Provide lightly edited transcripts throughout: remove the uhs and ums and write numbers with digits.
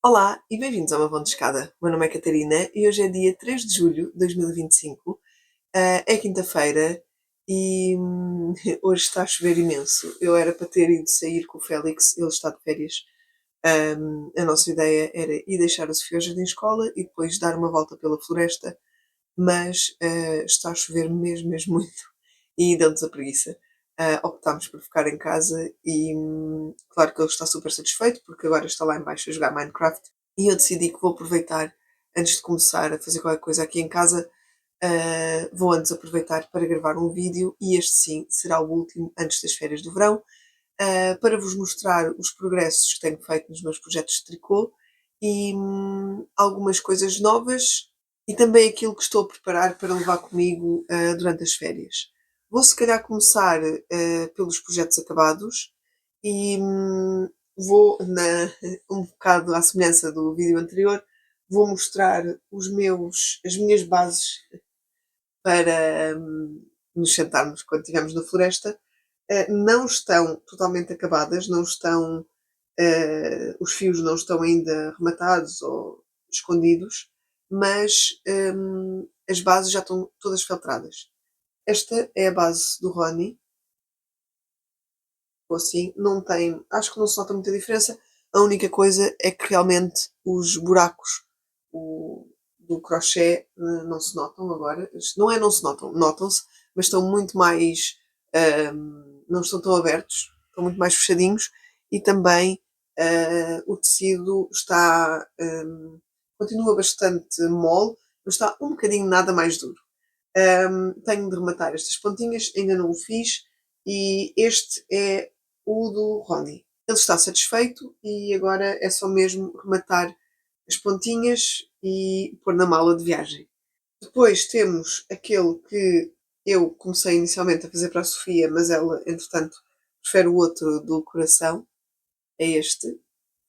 Olá e bem-vindos ao meu Vão de Escada. O meu nome é Catarina e hoje é dia 3 de julho de 2025. É quinta-feira e hoje está a chover imenso. Eu era para ter ido sair com o Félix, ele está de férias. A nossa ideia era ir deixar a Sofia ao jardim escola e depois dar uma volta pela floresta, mas está a chover mesmo, mesmo muito e deu-nos a preguiça. Optámos por ficar em casa e claro que ele está super satisfeito porque agora está lá em baixo a jogar Minecraft e eu decidi que vou aproveitar, antes de começar a fazer qualquer coisa aqui em casa, vou antes aproveitar para gravar um vídeo e este sim será o último antes das férias do verão, para vos mostrar os progressos que tenho feito nos meus projetos de tricô e algumas coisas novas e também aquilo que estou a preparar para levar comigo durante as férias. Vou se calhar começar pelos projetos acabados e vou, um bocado à semelhança do vídeo anterior, vou mostrar as minhas bases para nos sentarmos quando estivermos na floresta. Não estão totalmente acabadas, não estão, os fios não estão ainda rematados ou escondidos, mas as bases já estão todas feltradas. Esta é a base do Rony, ou assim, não tem, acho que não se nota muita diferença. A única coisa é que realmente os buracos o- do crochê não se notam agora. Não é não se notam, notam-se, mas estão muito mais. Não estão tão abertos, estão muito mais fechadinhos e também o tecido está. Continua bastante mole, mas está um bocadinho nada mais duro. Tenho de rematar estas pontinhas, ainda não o fiz, e este é o do Rony. Ele está satisfeito e agora é só mesmo rematar as pontinhas e pôr na mala de viagem. Depois temos aquele que eu comecei inicialmente a fazer para a Sofia, mas ela, entretanto, prefere o outro do coração. É este.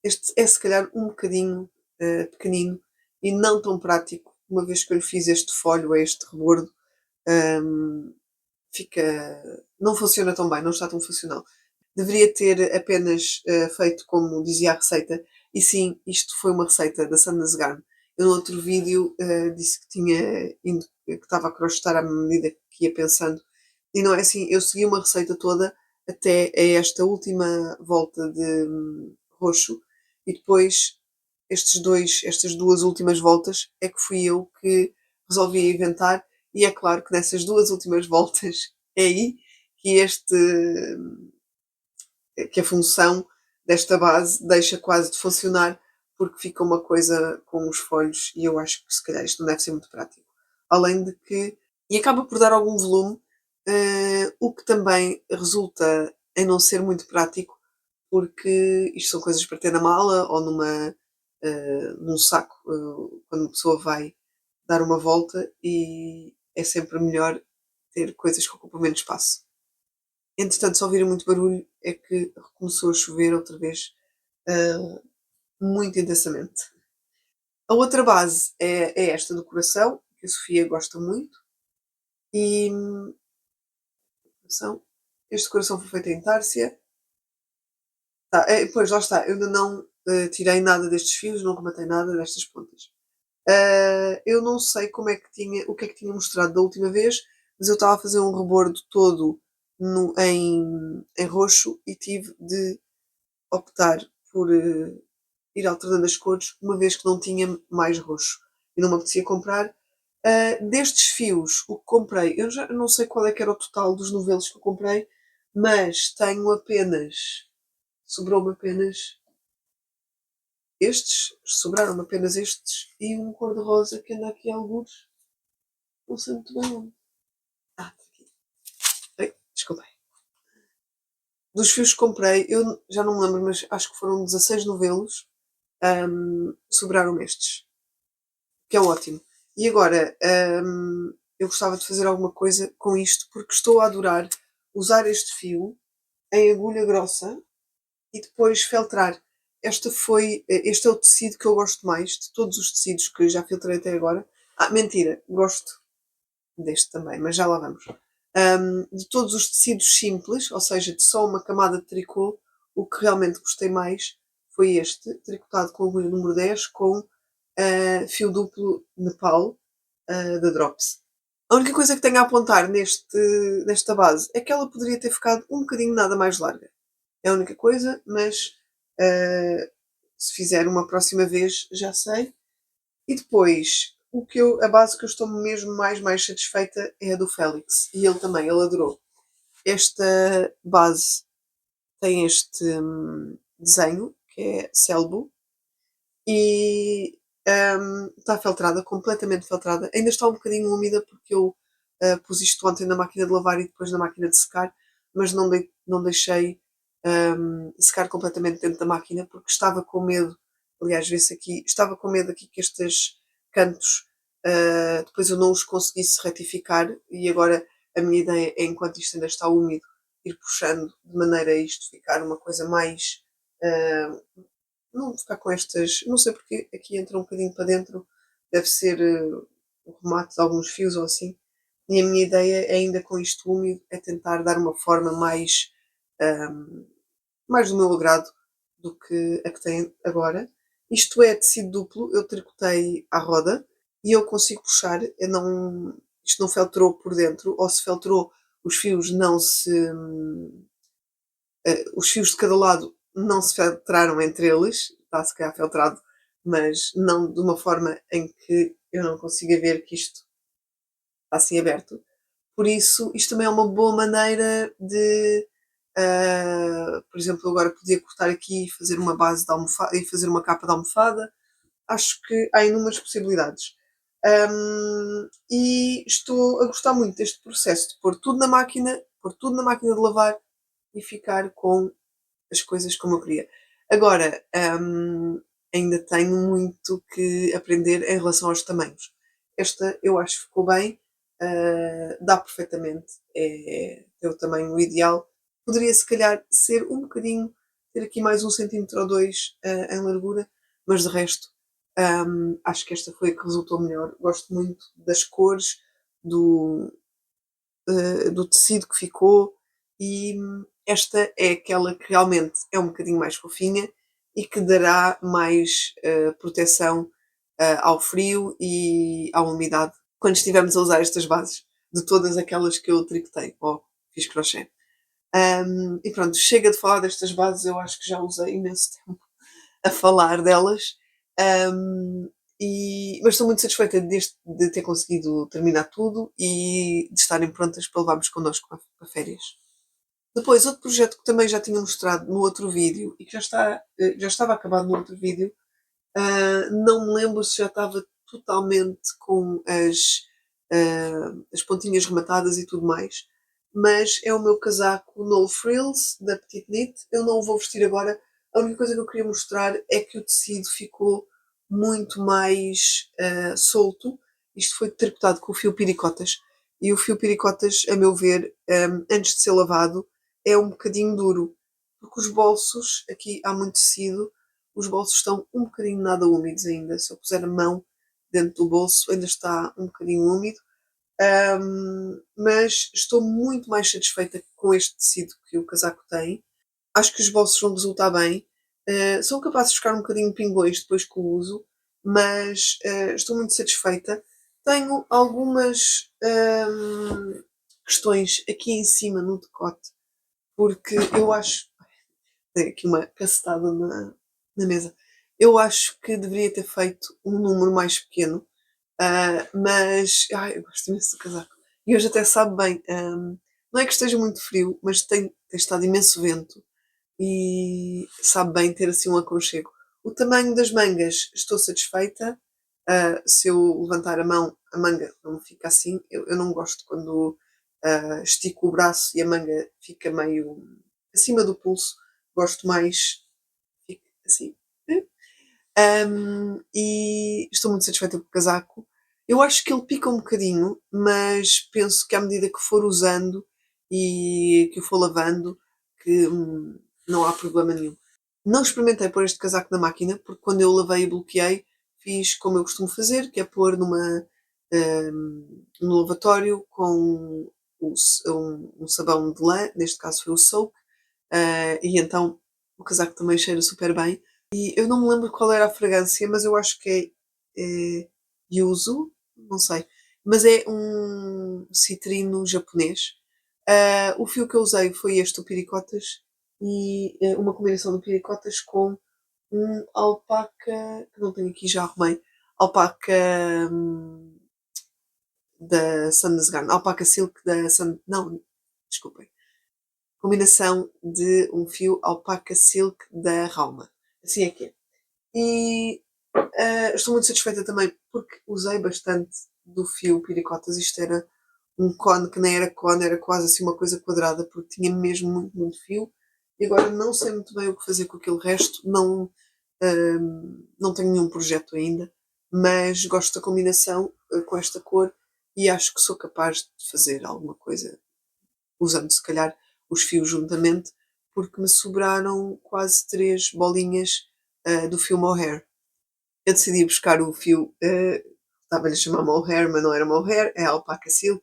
Este é se calhar um bocadinho pequenino e não tão prático, uma vez que eu lhe fiz este folho, este rebordo, hum, não funciona tão bem, não está tão funcional. Deveria ter apenas feito como dizia a receita, e sim, isto foi uma receita da Sandra Zegarm. Eu no outro vídeo disse que que estava a crochetar à medida que ia pensando, e não é assim, eu segui uma receita toda até a esta última volta de roxo, e depois estas duas últimas voltas é que fui eu que resolvi inventar, e é claro que nessas duas últimas voltas é aí que que a função desta base deixa quase de funcionar porque fica uma coisa com os folhos e eu acho que se calhar isto não deve ser muito prático. Além de que, e acaba por dar algum volume, o que também resulta em não ser muito prático porque isto são coisas para ter na mala ou num saco quando uma pessoa vai dar uma volta e é sempre melhor ter coisas que ocupam menos espaço. Entretanto, se ouvirem muito barulho, é que começou a chover outra vez, ah, muito intensamente. A outra base é esta do coração, que a Sofia gosta muito, e coração, este coração foi feito em Tárcia. Pois lá está, eu ainda não tirei nada destes fios, não rematei nada destas pontas. Eu não sei o que é que tinha mostrado da última vez, mas eu estava a fazer um rebordo todo em roxo e tive de optar por ir alternando as cores, uma vez que não tinha mais roxo e não me apetecia comprar. Destes fios, o que comprei, eu já não sei qual é que era o total dos novelos que eu comprei, mas tenho apenas, sobrou-me apenas sobraram-me apenas estes e um cor-de-rosa que anda aqui a alguns, não sei muito bem onde. Está aqui. Ai, desculpem. Dos fios que comprei, eu já não me lembro, mas acho que foram 16 novelos, sobraram estes, que é ótimo. E agora, eu gostava de fazer alguma coisa com isto, porque estou a adorar usar este fio em agulha grossa e depois feltrar. Este é o tecido que eu gosto mais de todos os tecidos que já filtrei até agora. Mentira, gosto deste também, mas já lá vamos. De todos os tecidos simples, ou seja, de só uma camada de tricô, o que realmente gostei mais foi este, tricotado com agulha número 10 com fio duplo Nepal da Drops. A única coisa que tenho a apontar nesta base é que ela poderia ter ficado um bocadinho nada mais larga. É a única coisa, mas se fizer uma próxima vez já sei. E depois, a base que eu estou mesmo mais satisfeita é a do Félix. E ele também, ele adorou. Esta base tem este desenho, que é Selbo, e está feltrada, completamente feltrada. Ainda está um bocadinho úmida porque eu pus isto ontem na máquina de lavar e depois na máquina de secar, mas não deixei secar completamente dentro da máquina porque estava com medo, aliás, vê-se aqui, estava com medo aqui que estes cantos depois eu não os conseguisse retificar e agora a minha ideia é, enquanto isto ainda está úmido, ir puxando de maneira a isto ficar uma coisa mais não ficar com estas. Não sei porque aqui entra um bocadinho para dentro, deve ser o remate de alguns fios ou assim. E a minha ideia é, ainda com isto úmido, é tentar dar uma forma mais do meu agrado do que a que tem agora. Isto é tecido duplo, eu tricotei à roda e eu consigo puxar, isto não feltrou por dentro, ou se feltrou, os fios não se. Os fios de cada lado não se filtraram entre eles, está se calhar filtrado, mas não de uma forma em que eu não consiga ver que isto está assim aberto. Por isso, isto também é uma boa maneira de, por exemplo, agora podia cortar aqui e fazer uma base de almofada e fazer uma capa de almofada. Acho que há inúmeras possibilidades. E estou a gostar muito deste processo de pôr tudo na máquina de lavar e ficar com as coisas como eu queria. Agora, ainda tenho muito que aprender em relação aos tamanhos. Esta eu acho que ficou bem, dá perfeitamente, é o tamanho ideal. Poderia se calhar ser um bocadinho, ter aqui mais 1 cm ou 2 em largura, mas de resto acho que esta foi a que resultou melhor. Gosto muito das cores, do, do tecido que ficou e esta é aquela que realmente é um bocadinho mais fofinha e que dará mais proteção ao frio e à umidade quando estivermos a usar estas bases, de todas aquelas que eu tricotei ou fiz crochê. E pronto, chega de falar destas bases, eu acho que já usei imenso tempo a falar delas. Um, mas estou muito satisfeita de ter conseguido terminar tudo e de estarem prontas para levarmos connosco para férias. Depois, outro projeto que também já tinha mostrado no outro vídeo e que já estava acabado no outro vídeo, não me lembro se já estava totalmente com as pontinhas rematadas e tudo mais, mas é o meu casaco No Frills da Petite Knit. Eu não o vou vestir agora. A única coisa que eu queria mostrar é que o tecido ficou muito mais solto. Isto foi tricotado com o fio piricotas. E o fio piricotas, a meu ver, antes de ser lavado, é um bocadinho duro. Porque os bolsos, aqui há muito tecido, os bolsos estão um bocadinho nada úmidos ainda. Se eu puser a mão dentro do bolso, ainda está um bocadinho úmido. Mas estou muito mais satisfeita com este tecido que o casaco tem. Acho que os bolsos vão resultar bem. São capazes de ficar um bocadinho pingões depois com o uso, mas estou muito satisfeita. Tenho algumas questões aqui em cima no decote, porque eu acho. Tem aqui uma cacetada na mesa. Eu acho que deveria ter feito um número mais pequeno, mas eu gosto imenso do casaco. E hoje até sabe bem, não é que esteja muito frio, mas tem estado imenso vento e sabe bem ter assim um aconchego. O tamanho das mangas, estou satisfeita. Se eu levantar a mão, a manga não fica assim. Eu não gosto quando estico o braço e a manga fica meio acima do pulso. Gosto mais, fica assim. E estou muito satisfeita com o casaco. Eu acho que ele pica um bocadinho, mas penso que à medida que for usando e que o for lavando, que não há problema nenhum. Não experimentei pôr este casaco na máquina, porque quando eu lavei e bloqueei, fiz como eu costumo fazer, que é pôr no lavatório com um sabão de lã, neste caso foi o Soak, e então o casaco também cheira super bem, E eu não me lembro qual era a fragrância, mas eu acho que é Yuzu, não sei. Mas é um citrino japonês. O fio que eu usei foi este, o Piricotas, e uma combinação de Piricotas com um alpaca, que não tenho aqui, já arrumei, alpaca da Sandnesgarn, alpaca silk da Sand... Não, desculpem. Combinação de um fio alpaca silk da Rauma. Assim é que é. E estou muito satisfeita também porque usei bastante do fio Piricotas. Isto era um cone que nem era cone, era quase assim uma coisa quadrada, porque tinha mesmo muito, muito fio. E agora não sei muito bem o que fazer com aquele resto, não tenho nenhum projeto ainda, mas gosto da combinação com esta cor e acho que sou capaz de fazer alguma coisa usando se calhar os fios juntamente, porque me sobraram quase 3 bolinhas do fio Mohair. Eu decidi buscar o fio, estava-lhe a chamar Mohair, mas não era Mohair, é Alpaca Silk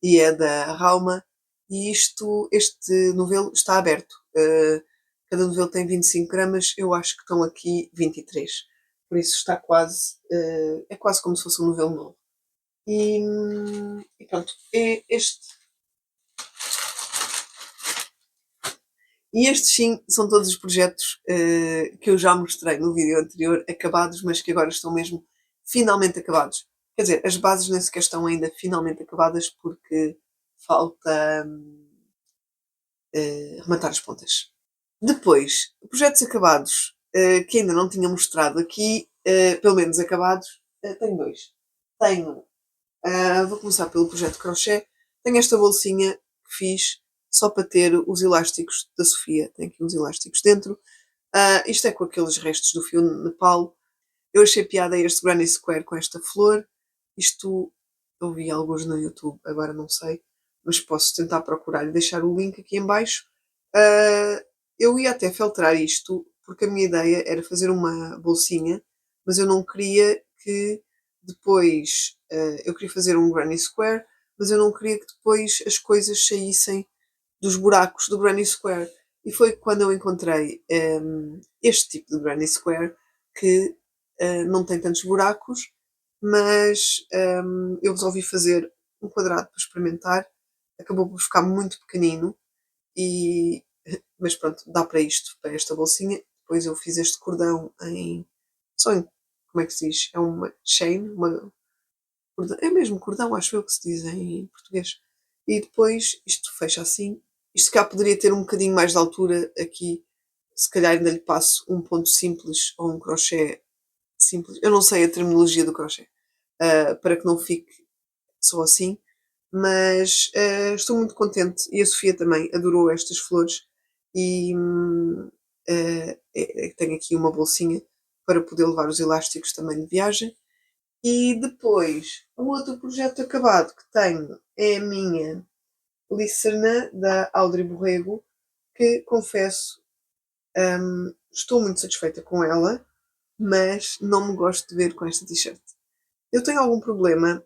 e é da Rauma. E este novelo está aberto. Cada novelo tem 25 gramas, eu acho que estão aqui 23. Por isso está quase, é quase como se fosse um novelo novo. E pronto, estes sim são todos os projetos que eu já mostrei no vídeo anterior, acabados, mas que agora estão mesmo finalmente acabados. Quer dizer, as bases nem sequer estão ainda finalmente acabadas porque falta rematar as pontas. Depois, projetos acabados que ainda não tinha mostrado aqui, pelo menos acabados, tenho dois. Tenho, vou começar pelo projeto crochê. Tenho esta bolsinha que fiz só para ter os elásticos da Sofia. Tem aqui uns elásticos dentro. Isto é com aqueles restos do fio Nepal. Eu achei piada este Granny Square com esta flor. Isto eu vi alguns no YouTube, agora não sei, mas posso tentar procurar e deixar o link aqui em baixo. Ah, eu ia até feltrar isto, porque a minha ideia era fazer uma bolsinha, mas eu não queria que depois. Eu queria fazer um Granny Square, mas eu não queria que depois as coisas saíssem dos buracos do Granny Square. E foi quando eu encontrei este tipo de Granny Square que não tem tantos buracos, mas eu resolvi fazer um quadrado para experimentar. Acabou por ficar muito pequenino, e, mas pronto, dá para isto, para esta bolsinha. Depois eu fiz este cordão em. Só em. Como é que se diz? É uma chain, é mesmo cordão, acho eu que se diz em português. E depois isto fecha assim. Isto cá poderia ter um bocadinho mais de altura aqui. Se calhar ainda lhe passo um ponto simples ou um crochê simples. Eu não sei a terminologia do crochê. Para que não fique só assim. Mas estou muito contente. E a Sofia também adorou estas flores. E tenho aqui uma bolsinha para poder levar os elásticos também de viagem. E depois, um outro projeto acabado que tenho é a minha Licerna da Audrey Borrego, que confesso, estou muito satisfeita com ela, mas não me gosto de ver com esta t-shirt. Eu tenho algum problema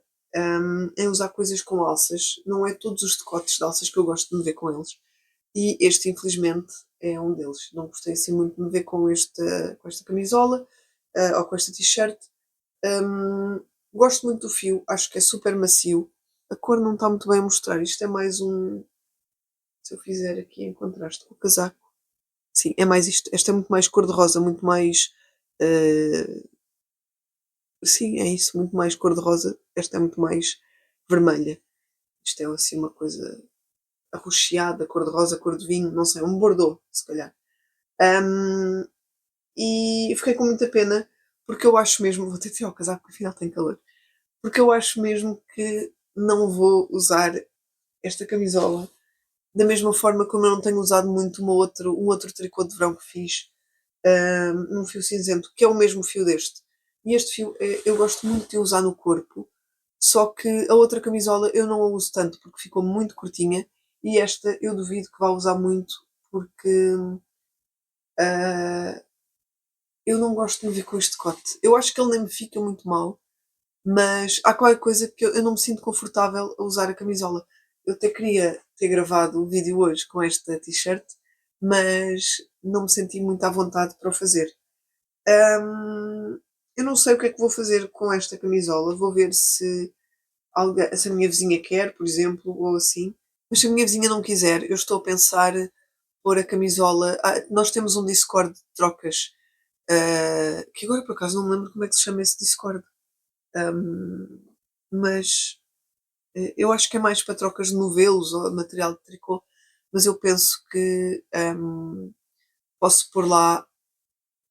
em usar coisas com alças, não é todos os decotes de alças que eu gosto de me ver com eles. E este, infelizmente, é um deles. Não gostei assim muito de me ver com esta camisola ou com esta t-shirt. Hum, Gosto muito do fio, acho que é super macio. A cor não está muito bem a mostrar. Isto é mais um. Se eu fizer aqui em contraste com o casaco. Sim, é mais isto. Esta é muito mais cor-de-rosa, muito mais. eh, sim, é isso, muito mais cor-de-rosa. Esta é muito mais vermelha. Isto é assim uma coisa arroxeada, cor-de-rosa, cor de vinho, não sei, um bordeaux, se calhar. Hum, e fiquei com muita pena, porque eu acho mesmo. Vou ter de tirar o casaco, porque afinal tem calor. Porque eu acho mesmo que não vou usar esta camisola da mesma forma como eu não tenho usado muito um outro tricô de verão que fiz num fio cinzento, que é o mesmo fio deste. E este fio eu gosto muito de usar no corpo, só que a outra camisola eu não a uso tanto porque ficou muito curtinha, e esta eu duvido que vá usar muito porque ah, eu não gosto de me ver com este cote. Eu acho que ele nem me fica muito mal, mas há qualquer coisa que eu não me sinto confortável a usar a camisola. Eu até queria ter gravado o vídeo hoje com esta t-shirt, mas não me senti muito à vontade para o fazer. Hum, eu não sei o que é que vou fazer com esta camisola. Vou ver se a minha vizinha quer, por exemplo, ou assim. Mas se a minha vizinha não quiser, eu estou a pensar pôr a camisola. Nós temos um Discord de trocas, que agora por acaso não me lembro como é que se chama esse Discord. Hum, mas eu acho que é mais para trocas de novelos ou de material de tricô. Mas eu penso que posso pôr lá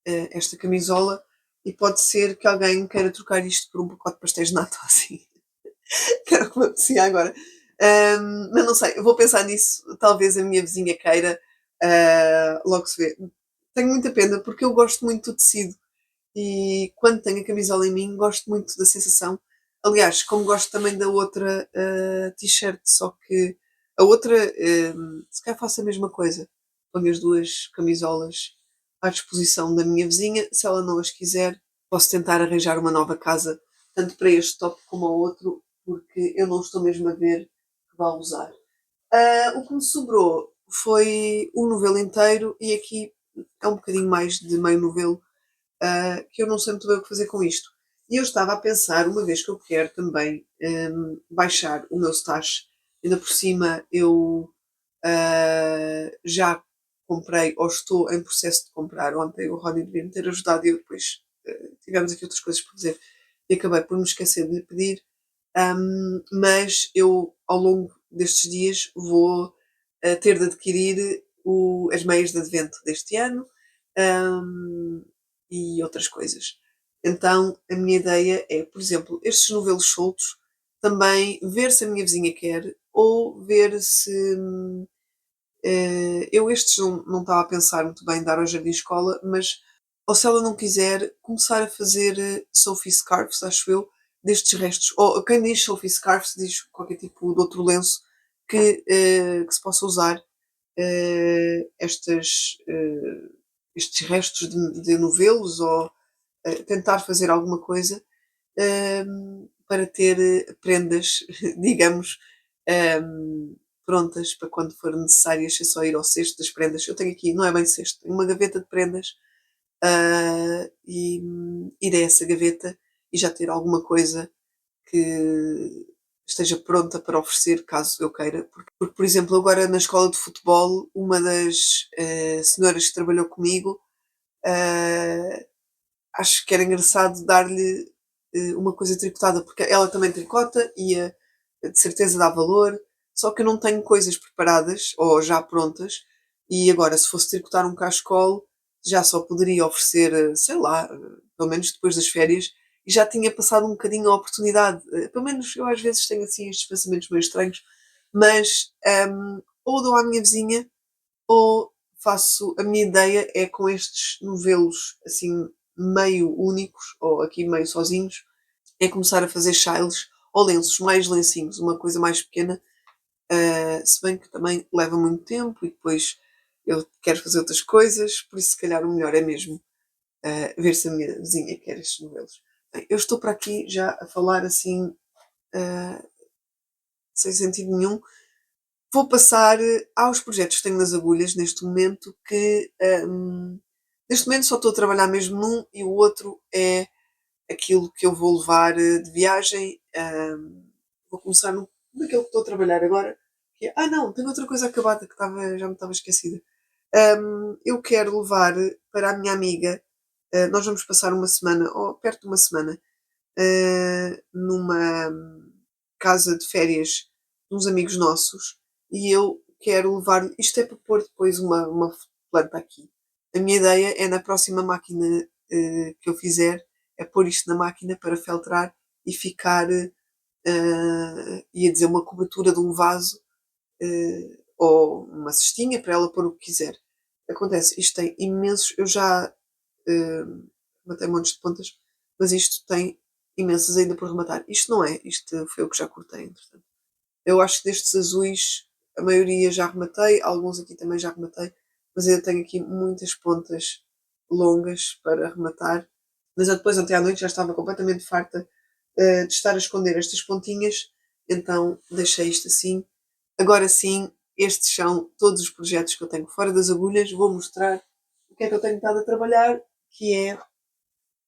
esta camisola e pode ser que alguém queira trocar isto por um pacote de pastéis de nata assim. Que era o que me apetecia agora. Mas não sei, eu vou pensar nisso. Talvez a minha vizinha queira, logo se vê. Tenho muita pena porque eu gosto muito do tecido e quando tenho a camisola em mim gosto muito da sensação. Aliás, como gosto também da outra t-shirt, só que a outra, se calhar faço a mesma coisa. Ponho as duas camisolas à disposição da minha vizinha. Se ela não as quiser, posso tentar arranjar uma nova casa, tanto para este top como ao outro, porque eu não estou mesmo a ver que vá usar. O que me sobrou foi um novelo inteiro e aqui é um bocadinho mais de meio novelo, que eu não sei muito bem o que fazer com isto. E eu estava a pensar, uma vez que eu quero também baixar o meu stash, ainda por cima eu já comprei, ou estou em processo de comprar. Ontem o Rony devia me ter ajudado e eu depois tivemos aqui outras coisas para fazer e acabei por me esquecer de lhe pedir. Mas eu, ao longo destes dias, vou ter de adquirir as meias de advento deste ano, um, e outras coisas. Então, a minha ideia é, por exemplo, estes novelos soltos, também ver se a minha vizinha quer, ou ver se. Eu estes não estava a pensar muito bem em dar ao jardim escola, mas ou se ela não quiser, começar a fazer Sophie Scarfs, acho eu, destes restos. Ou quem diz Sophie Scarfs diz qualquer tipo de outro lenço que se possa usar estes restos de novelos ou tentar fazer alguma coisa para ter prendas, digamos, prontas para quando for necessário, é só ir ao cesto das prendas. Eu tenho aqui, não é bem cesto, tenho uma gaveta de prendas e ir a essa gaveta e já ter alguma coisa que esteja pronta para oferecer caso eu queira. Porque, por exemplo, agora na escola de futebol, uma das senhoras que trabalhou comigo, uh, acho que era engraçado dar-lhe uma coisa tricotada, porque ela também tricota e de certeza dá valor, só que eu não tenho coisas preparadas ou já prontas, e agora se fosse tricotar um cachecol já só poderia oferecer, sei lá, pelo menos depois das férias, e já tinha passado um bocadinho a oportunidade. Pelo menos eu às vezes tenho assim estes pensamentos meio estranhos, mas ou dou à minha vizinha ou faço. A minha ideia é com estes novelos assim meio únicos, ou aqui meio sozinhos, é começar a fazer chales ou lenços, mais lencinhos, uma coisa mais pequena, se bem que também leva muito tempo e depois eu quero fazer outras coisas, por isso se calhar o melhor é mesmo ver se a minha vizinha quer estes novelos. Bem, eu estou para aqui já a falar assim, uh, sem sentido nenhum. Vou passar aos projetos que tenho nas agulhas neste momento, que neste momento só estou a trabalhar mesmo num e o outro é aquilo que eu vou levar de viagem. Vou começar naquilo que estou a trabalhar agora. Que é, não, tenho outra coisa acabada que já me estava esquecida. Eu quero levar para a minha amiga, nós vamos passar uma semana, ou perto de uma semana, numa casa de férias de uns amigos nossos e eu quero levar. Isto é para pôr depois uma planta aqui. A minha ideia é na próxima máquina que eu fizer, é pôr isto na máquina para feltrar e ficar, ia dizer, uma cobertura de um vaso ou uma cestinha para ela pôr o que quiser. Acontece, isto tem imensos. Eu já matei montes de pontas, mas isto tem imensas ainda por rematar. Isto não é, isto foi o que já cortei, entretanto. Eu acho que destes azuis, a maioria já rematei, alguns aqui também já rematei, mas eu tenho aqui muitas pontas longas para rematar. Mas eu depois, ontem à noite, já estava completamente farta de estar a esconder estas pontinhas, então deixei isto assim. Agora sim, estes são todos os projetos que eu tenho fora das agulhas. Vou mostrar o que é que eu tenho estado a trabalhar, que é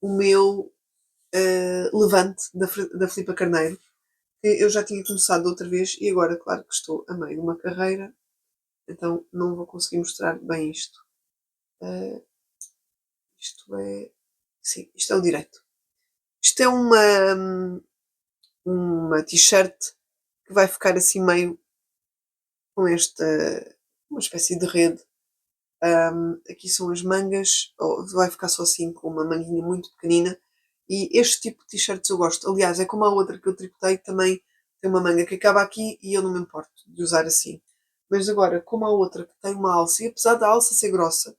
o meu Levante da Filipa Carneiro, que eu já tinha começado outra vez e agora, claro que estou a meio de uma carreira, então não vou conseguir mostrar bem isto. Uh, isto é. Sim, isto é o direito. Isto é uma t-shirt que vai ficar assim meio com esta. Uma espécie de rede. Aqui são as mangas, vai ficar só assim com uma manguinha muito pequenina. E este tipo de t-shirts eu gosto. Aliás, é como a outra que eu tricotei, também tem uma manga que acaba aqui e eu não me importo de usar assim. Mas agora, como a outra que tem uma alça, e apesar da alça ser grossa,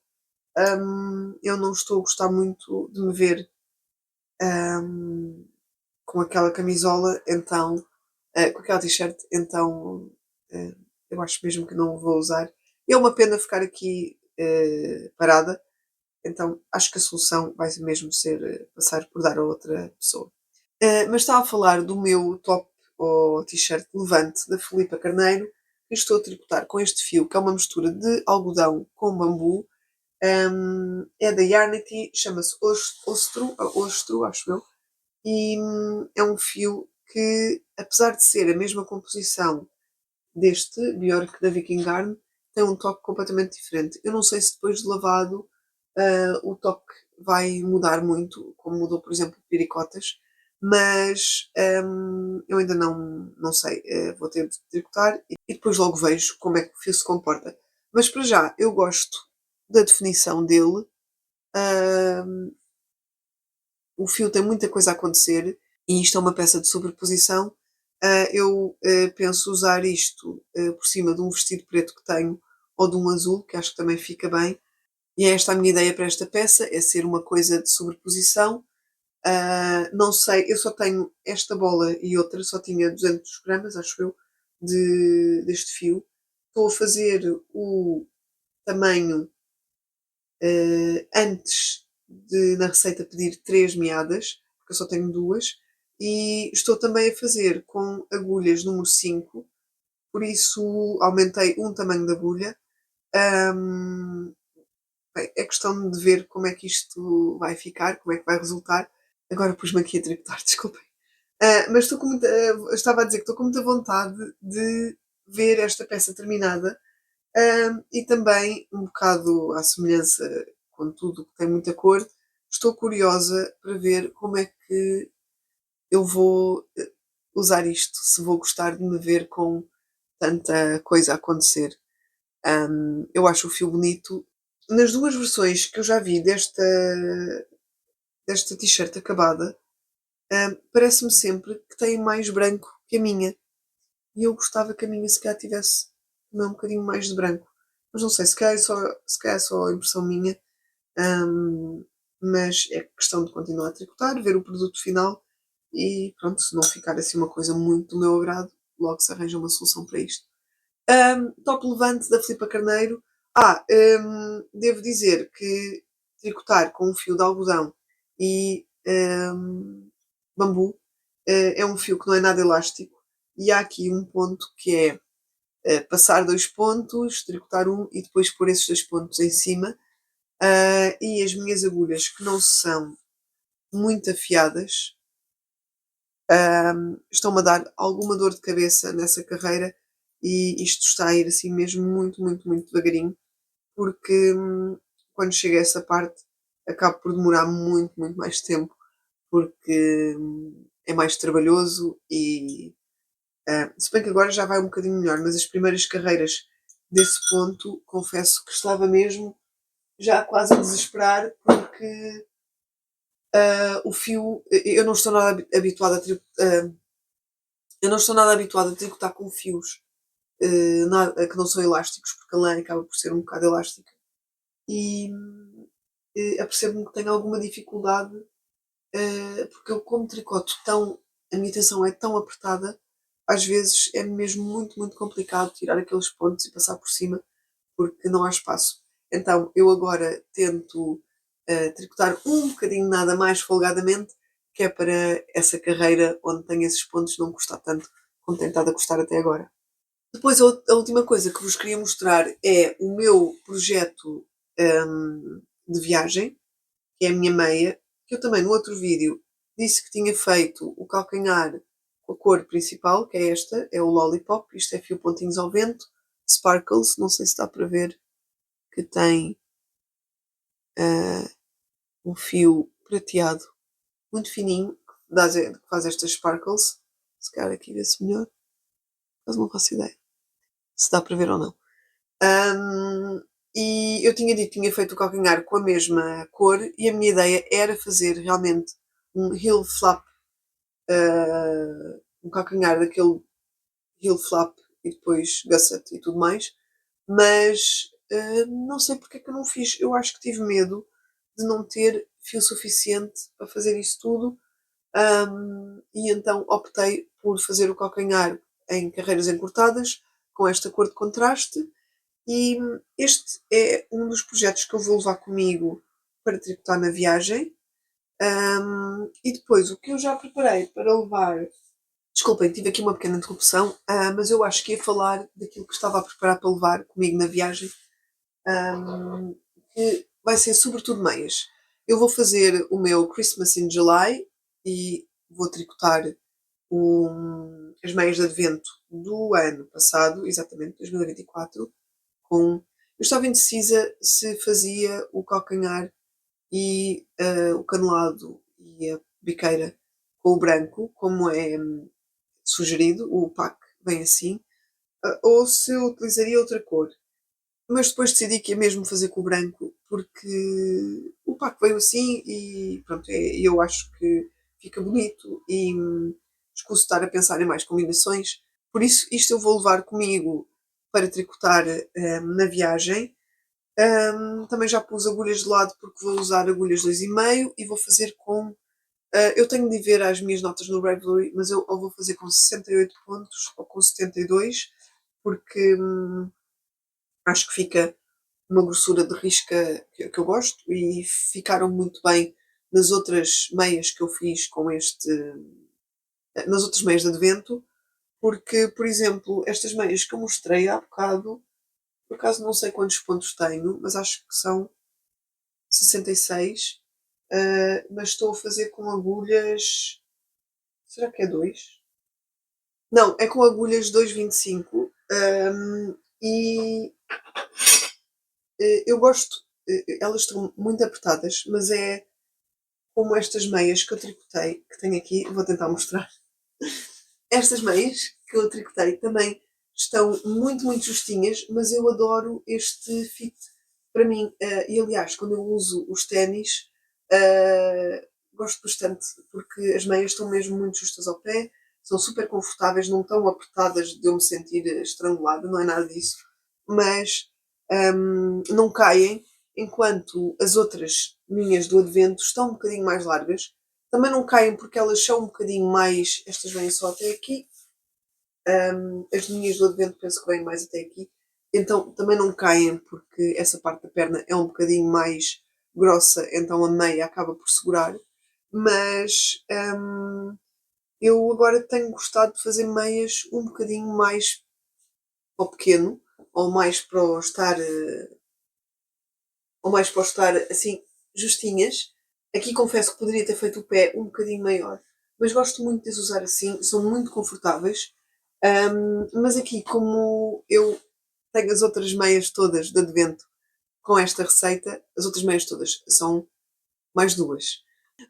eu não estou a gostar muito de me ver hum, com aquela camisola, então, com aquela t-shirt, então eu acho mesmo que não vou usar. É uma pena ficar aqui parada, então acho que a solução vai mesmo ser passar por dar a outra pessoa. Mas estava a falar do meu top ou t-shirt Levante da Filipa Carneiro, que estou a tricotar com este fio, que é uma mistura de algodão com bambu. É da Yarnity, chama-se Ostro, acho eu. E é um fio que, apesar de ser a mesma composição deste Björk da Viking Garn, tem um toque completamente diferente. Eu não sei se depois de lavado o toque vai mudar muito, como mudou, por exemplo, Piricotas, mas eu ainda não sei. Vou ter de tricotar e depois logo vejo como é que o fio se comporta. Mas para já, eu gosto da definição dele. Hum, o fio tem muita coisa a acontecer e isto é uma peça de sobreposição. Eu penso usar isto por cima de um vestido preto que tenho ou de um azul, que acho que também fica bem. E é esta a minha ideia para esta peça, é ser uma coisa de sobreposição. Não sei, eu só tenho esta bola e outra, só tinha 200 gramas, acho eu, deste fio. Estou a fazer o tamanho antes de na receita pedir 3 meadas, porque eu só tenho duas, e estou também a fazer com agulhas número 5, por isso aumentei um tamanho da agulha. Um, Bem, é questão de ver como é que isto vai ficar, como é que vai resultar. Agora pus-me aqui a tricotar, desculpem. Mas estou com muita, estava a dizer que estou com muita vontade de ver esta peça terminada. E também, um bocado à semelhança com tudo que tem muita cor, estou curiosa para ver como é que eu vou usar isto, se vou gostar de me ver com tanta coisa a acontecer. Eu acho o fio bonito. Nas duas versões que eu já vi desta t-shirt acabada, parece-me sempre que tem mais branco que a minha. E eu gostava que a minha se calhar tivesse também um bocadinho mais de branco. Mas não sei, se calhar é só impressão minha. Hum, mas é questão de continuar a tricotar, ver o produto final e pronto, se não ficar assim uma coisa muito do meu agrado, logo se arranja uma solução para isto. Top levante da Filipa Carneiro. Devo dizer que tricotar com um fio de algodão e bambu é um fio que não é nada elástico e há aqui um ponto que é passar dois pontos, tricotar um e depois pôr esses dois pontos em cima. E as minhas agulhas, que não são muito afiadas, estão-me a dar alguma dor de cabeça nessa carreira e isto está a ir assim mesmo muito, muito, muito devagarinho, porque quando chega a essa parte acabo por demorar muito, muito mais tempo, porque é mais trabalhoso e se bem que agora já vai um bocadinho melhor, mas as primeiras carreiras desse ponto confesso que estava mesmo já quase a desesperar porque o fio, eu não estou nada habituada eu não estou nada habituada a tricotar com fios que não são elásticos, porque a lã acaba por ser um bocado elástica. E apercebo-me que tenho alguma dificuldade, porque eu como tricoto tão, a minha tensão é tão apertada, às vezes é mesmo muito, muito complicado tirar aqueles pontos e passar por cima, porque não há espaço. Então eu agora tento tricotar um bocadinho nada mais folgadamente, que é para essa carreira onde tenho esses pontos não custar tanto como tem estado a custar até agora. Depois a última coisa que vos queria mostrar é o meu projeto de viagem, que é a minha meia, que eu também no outro vídeo disse que tinha feito o calcanhar com a cor principal, que é esta, é o Lollipop, isto é fio pontinhos ao vento, Sparkles, não sei se dá para ver que tem um fio prateado muito fininho, que faz estas sparkles. Se calhar aqui vê-se melhor, mas não faço ideia se dá para ver ou não. E eu tinha dito que tinha feito o calcanhar com a mesma cor e a minha ideia era fazer realmente um heel flap, um calcanhar daquele heel flap e depois gusset e tudo mais, mas não sei porque é que eu não fiz. Eu acho que tive medo de não ter fio suficiente para fazer isso tudo, e então optei por fazer o calcanhar em carreiras encurtadas, com esta cor de contraste, e este é um dos projetos que eu vou levar comigo para tricotar na viagem. E depois, o que eu já preparei para levar. Desculpem, tive aqui uma pequena interrupção, mas eu acho que ia falar daquilo que estava a preparar para levar comigo na viagem, que vai ser sobretudo meias. Eu vou fazer o meu Christmas in July e vou tricotar as meias de advento do ano passado, exatamente, 2024, com... Eu estava indecisa se fazia o calcanhar e o canelado e a biqueira com o branco, como é sugerido, o pack vem assim, ou se eu utilizaria outra cor. Mas depois decidi que ia mesmo fazer com o branco, porque o pack veio assim e pronto, eu acho que fica bonito e escuso estar a pensar em mais combinações. Por isso, isto eu vou levar comigo para tricotar na viagem. Também já pus agulhas de lado porque vou usar agulhas 2,5 e vou fazer com. Eu tenho de ver as minhas notas no Ravelry, mas eu ou vou fazer com 68 pontos ou com 72, porque acho que fica uma grossura de risca que eu gosto e ficaram muito bem nas outras meias que eu fiz com nas outras meias de advento, porque, por exemplo, estas meias que eu mostrei há bocado, por acaso não sei quantos pontos tenho, mas acho que são 66, mas estou a fazer com agulhas, será que é 2? Não, é com agulhas 2,25, e eu gosto, elas estão muito apertadas, mas é como estas meias que eu tricotei, que tenho aqui, vou tentar mostrar. Estas meias que eu tricotei também estão muito, muito justinhas, mas eu adoro este fit para mim. E aliás, quando eu uso os ténis, gosto bastante, porque as meias estão mesmo muito justas ao pé, são super confortáveis, não estão apertadas de eu me sentir estrangulada, não é nada disso, mas não caem, enquanto as outras minhas do advento estão um bocadinho mais largas. Também não caem porque elas são um bocadinho mais. Estas vêm só até aqui. As minhas do advento penso que vêm mais até aqui. Então também não caem porque essa parte da perna é um bocadinho mais grossa, então a meia acaba por segurar. Mas eu agora tenho gostado de fazer meias um bocadinho mais ao pequeno, ou mais para o estar ou mais para estar assim justinhas. Aqui confesso que poderia ter feito o pé um bocadinho maior, mas gosto muito de as usar assim, são muito confortáveis. Mas aqui, como eu tenho as outras meias todas de advento com esta receita, as outras meias todas são mais duas.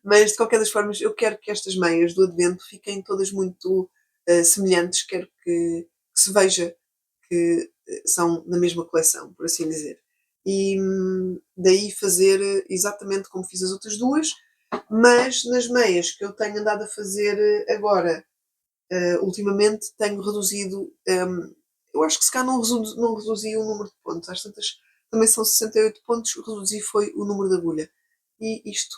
Mas de qualquer das formas, eu quero que estas meias do advento fiquem todas muito semelhantes, quero que se veja que são na mesma coleção, por assim dizer. E daí fazer exatamente como fiz as outras duas, mas nas meias que eu tenho andado a fazer agora, ultimamente, tenho reduzido. Eu acho que se cá não reduzi o número de pontos, às tantas também são 68 pontos, reduzi foi o número de agulha. E isto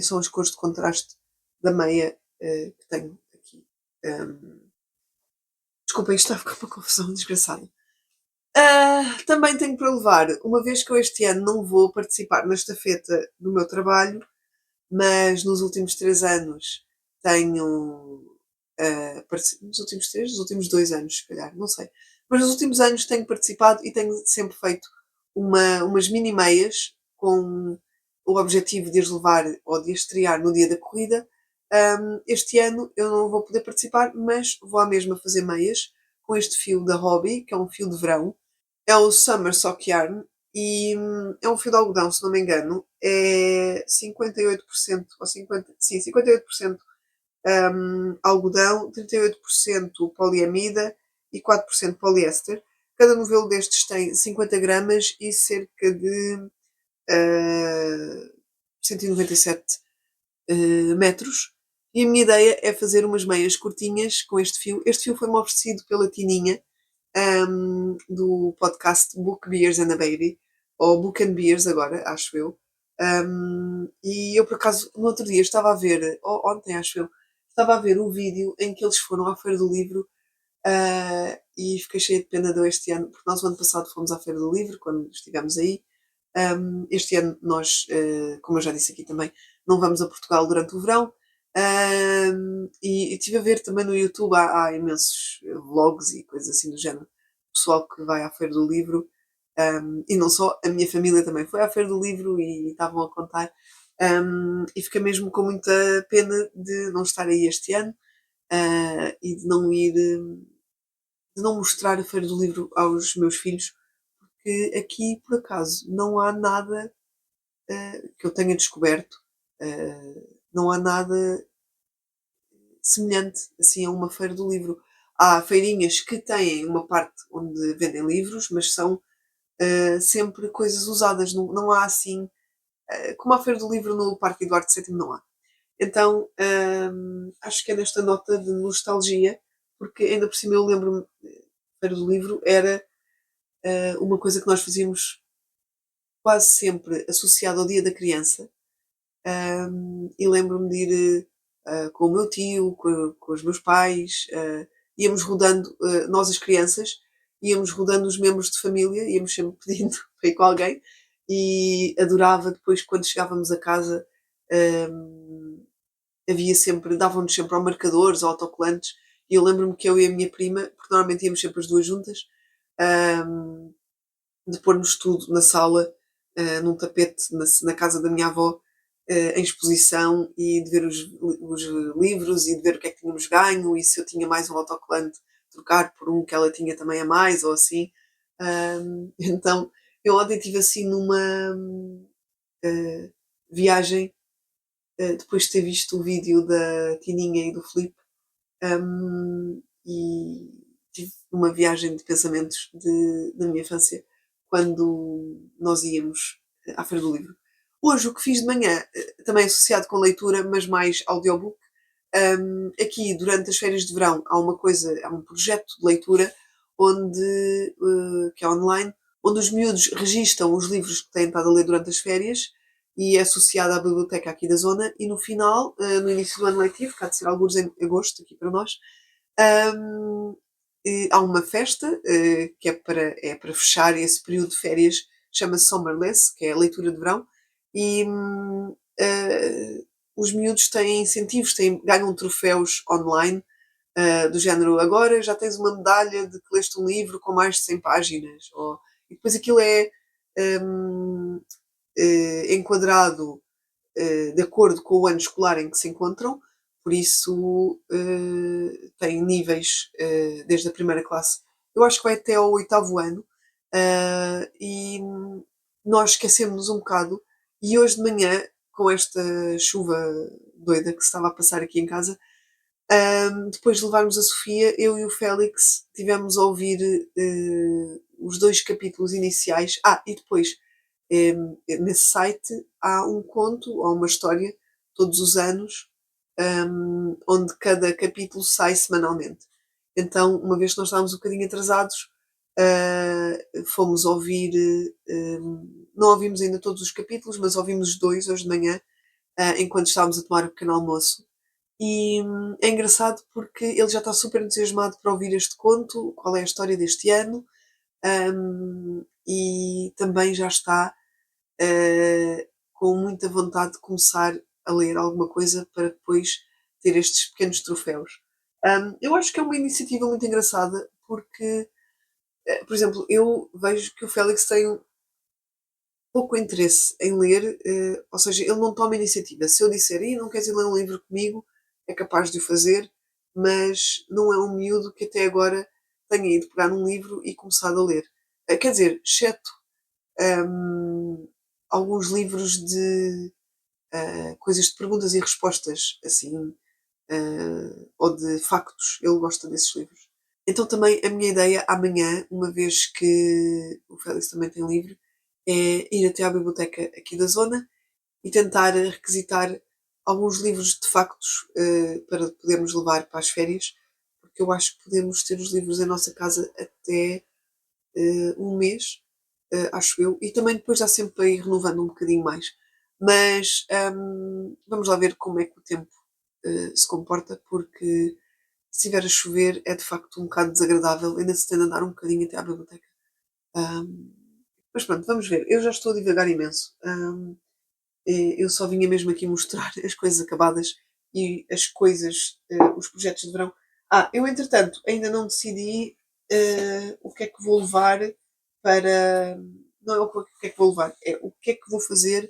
são as cores de contraste da meia que tenho aqui. Desculpem, isto está a ficar uma confusão desgraçada. Também tenho para levar, uma vez que eu este ano não vou participar na estafeta do meu trabalho, mas nos últimos 3 anos tenho. Nos últimos 3, nos últimos 2 anos, se calhar, não sei. Mas nos últimos anos tenho participado e tenho sempre feito umas mini meias com o objetivo de as levar ou de as estrear no dia da corrida. Este ano eu não vou poder participar, mas vou à mesma fazer meias com este fio da Hobby, que é um fio de verão. É o Summer Sock Yarn e é um fio de algodão, se não me engano. É 58% ou 50, sim, 58% algodão, 38% poliamida e 4% poliéster. Cada novelo destes tem 50 gramas e cerca de 197 metros. E a minha ideia é fazer umas meias curtinhas com este fio. Este fio foi-me oferecido pela Tininha, do podcast Book Beers and a Baby, ou Book and Beers agora, acho eu. E eu, por acaso, no outro dia estava a ver, ou ontem acho eu, estava a ver um vídeo em que eles foram à Feira do Livro, e fiquei cheia de pena de este ano, porque nós o ano passado fomos à Feira do Livro, quando estivemos aí. Este ano nós, como eu já disse aqui também, não vamos a Portugal durante o verão. E estive a ver também no YouTube, há imensos vlogs e coisas assim do género. Pessoal que vai à Feira do Livro, e não só, a minha família também foi à Feira do Livro e estavam a contar. E fiquei mesmo com muita pena de não estar aí este ano, e de não ir, de não mostrar a Feira do Livro aos meus filhos, porque aqui, por acaso, não há nada que eu tenha descoberto, não há nada semelhante assim a uma feira do livro. Há feirinhas que têm uma parte onde vendem livros, mas são sempre coisas usadas, não há assim, como a feira do livro no Parque Eduardo VII não há. Então acho que é nesta nota de nostalgia, porque ainda por cima eu lembro-me, a feira do livro era uma coisa que nós fazíamos quase sempre associada ao Dia da Criança. E lembro-me de ir com o meu tio, com os meus pais, íamos rodando, nós as crianças, íamos rodando os membros de família, íamos sempre pedindo para ir com alguém, e adorava depois quando chegávamos a casa, um, havia sempre, davam-nos sempre ou marcadores ou autocolantes, e eu lembro-me que eu e a minha prima, porque normalmente íamos sempre as duas juntas, um, de pôr-nos tudo na sala, num tapete na casa da minha avó, em exposição, e de ver os livros e de ver o que é que tínhamos ganho e se eu tinha mais um autocolante, trocar por um que ela tinha também a mais ou assim. Então, eu ontem estive assim numa viagem, depois de ter visto o vídeo da Tininha e do Filipe, e tive uma viagem de pensamentos da minha infância, quando nós íamos à Feira do Livro. Hoje, o que fiz de manhã, também associado com leitura, mas mais audiobook. Aqui, durante as férias de verão, há um projeto de leitura que é online, onde os miúdos registam os livros que têm estado a ler durante as férias e é associado à biblioteca aqui da zona, e no final, no início do ano letivo, que há de ser alguns em agosto aqui para nós, hum, há uma festa, que é para fechar esse período de férias, chama-se Summerless, que é a leitura de verão, e os miúdos têm incentivos, ganham troféus online, do género, agora já tens uma medalha de que leste um livro com mais de 100 páginas, e depois aquilo é hum, enquadrado de acordo com o ano escolar em que se encontram, por isso tem níveis desde a primeira classe. Eu acho que vai até ao oitavo ano, e nós esquecemos-nos um bocado, e hoje de manhã, com esta chuva doida que se estava a passar aqui em casa, depois de levarmos a Sofia, eu e o Félix tivemos a ouvir os dois capítulos iniciais. E depois, nesse site, há um conto ou uma história, todos os anos, onde cada capítulo sai semanalmente. Então, uma vez que nós estávamos um bocadinho atrasados, fomos ouvir, não ouvimos ainda todos os capítulos, mas ouvimos os dois hoje de manhã, enquanto estávamos a tomar o pequeno almoço. E é engraçado porque ele já está super entusiasmado para ouvir este conto, qual é a história deste ano, e também já está com muita vontade de começar a ler alguma coisa para depois ter estes pequenos troféus. Eu acho que é uma iniciativa muito engraçada porque, por exemplo, eu vejo que o Félix tem pouco interesse em ler, ou seja, ele não toma iniciativa. Se eu disser: "Ih, não queres ir ler um livro comigo?", é capaz de o fazer, mas não é um miúdo que até agora tenha ido pegar num livro e começado a ler. Quer dizer, exceto, hum, alguns livros de, coisas de perguntas e respostas, assim, ou de factos, ele gosta desses livros. Então também a minha ideia amanhã, uma vez que o Félix também tem livro, é ir até à biblioteca aqui da zona e tentar requisitar alguns livros de factos, para podermos levar para as férias, porque eu acho que podemos ter os livros em nossa casa até, um mês, acho eu, e também depois dá sempre para ir renovando um bocadinho mais. Mas, vamos lá ver como é que o tempo, se comporta, porque se estiver a chover é de facto um bocado desagradável, ainda se tem de andar um bocadinho até à biblioteca. Hum, mas pronto, vamos ver. Eu já estou a divagar imenso. Eu só vinha mesmo aqui mostrar as coisas acabadas e as coisas, os projetos de verão. Eu entretanto ainda não decidi o que é que vou levar para. Não é o que é que vou levar, é o que é que vou fazer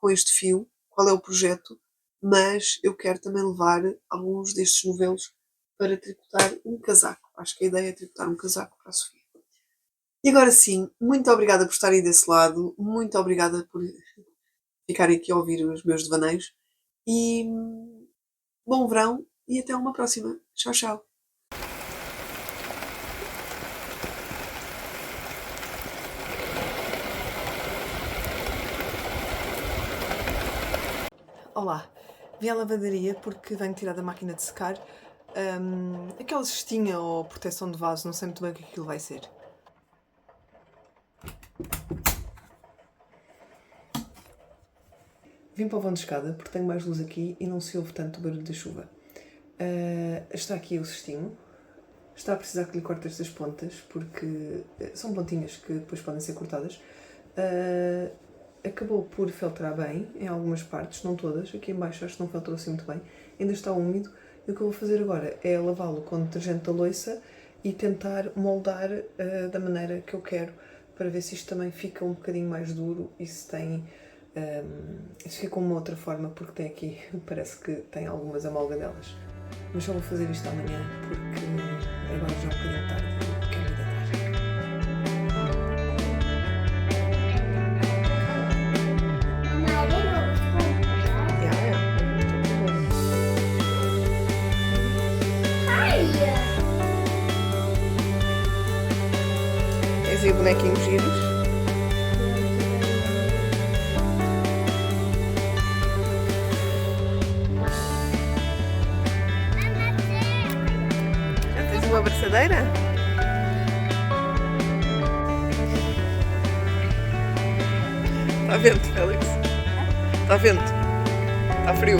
com este fio, qual é o projeto, mas eu quero também levar alguns destes novelos para tricotar um casaco. Acho que a ideia é tricotar um casaco para a Sofia. E agora sim, muito obrigada por estarem desse lado, muito obrigada por ficarem aqui a ouvir os meus devaneios e bom verão e até uma próxima. Tchau, tchau. Olá, vim à lavandaria porque venho tirar da máquina de secar aquela cestinha ou proteção de vaso, não sei muito bem o que aquilo vai ser. Vim para o vão de escada porque tenho mais luz aqui e não se ouve tanto o barulho da chuva. Está aqui o cestinho. Está a precisar que lhe corte estas pontas porque são pontinhas que depois podem ser cortadas. Acabou por filtrar bem em algumas partes, não todas. Aqui em baixo acho que não filtrou assim muito bem. Ainda está úmido. E o que eu vou fazer agora é lavá-lo com detergente da louça e tentar moldar da maneira que eu quero para ver se isto também fica um bocadinho mais duro e se tem... se fica uma outra forma, porque tem aqui, parece que tem algumas amolgadelas. Mas só vou fazer isto amanhã porque agora já é um bocadinho tarde e quero me deitar. Tens aí bonequinhos giros. Já tens uma abraçadeira? Está vento, Félix. Está vento. Está frio.